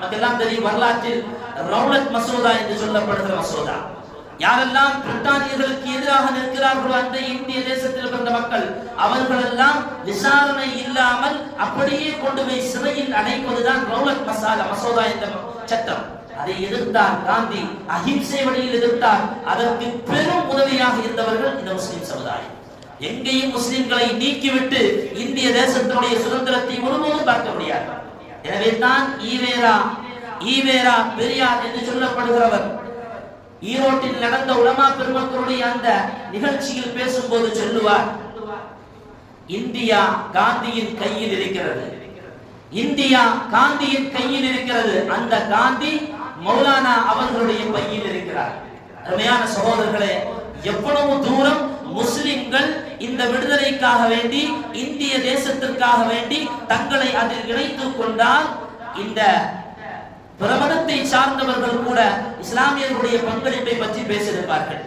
நமக்கெல்லாம் தெரியும் வரலாற்றில் ரௌலத் மசோதா என்று சொல்லப்படுகிற மசோதா. யாரெல்லாம் பிரித்தானியர்களுக்கு எதிராக நிற்கிறார்களோ அந்த இந்திய தேசத்தில் பிறந்த மக்கள் அவர்களெல்லாம் விசாரணை இல்லாமல் அப்படியே கொண்டு போய் சிறையில் அடைப்பதுதான் ரௌலத் மசோதா என்ற சட்டம். அதை எதிர்த்தார் காந்தி, அஹிம்சை வழியில் எதிர்த்தார். அதற்கு பெரும் உதவியாக இருந்தவர்கள் இந்த முஸ்லிம் சமுதாயம். எங்கேயும் முஸ்லிம்களை நீக்கிவிட்டு இந்திய தேசத்தினுடைய சுதந்திரத்தை முழுவதும் பார்க்க முடியாது. எனவே தான் ஈவேரா பெரியார் என்று சொல்லப்படுகிறவர் ஈரோட்டில் நடந்த உலமா பெருமக்களுடைய அந்த நிகழ்ச்சியில் பேசும்போது சொல்லுவார், இந்தியா காந்தியின் கையில் இருக்கிறது, இந்தியா காந்தியின் கையில் இருக்கிறது, அந்த காந்தி மௌலானா அவர்களுடைய பையில் இருக்கிறார். அருமையான சகோதரர்களே, எவ்வளவு தூரம் முஸ்லிம்கள் இந்த விடுதலைக்காக வேண்டி இந்திய தேசத்திற்காக வேண்டி தங்களை அதில் இணைத்துக் கொண்டால் இந்த பிரபலத்தை சார்ந்தவர்கள் கூட இஸ்லாமியர்களுடைய பங்களிப்பை பற்றி பேசியிருப்பார்கள்.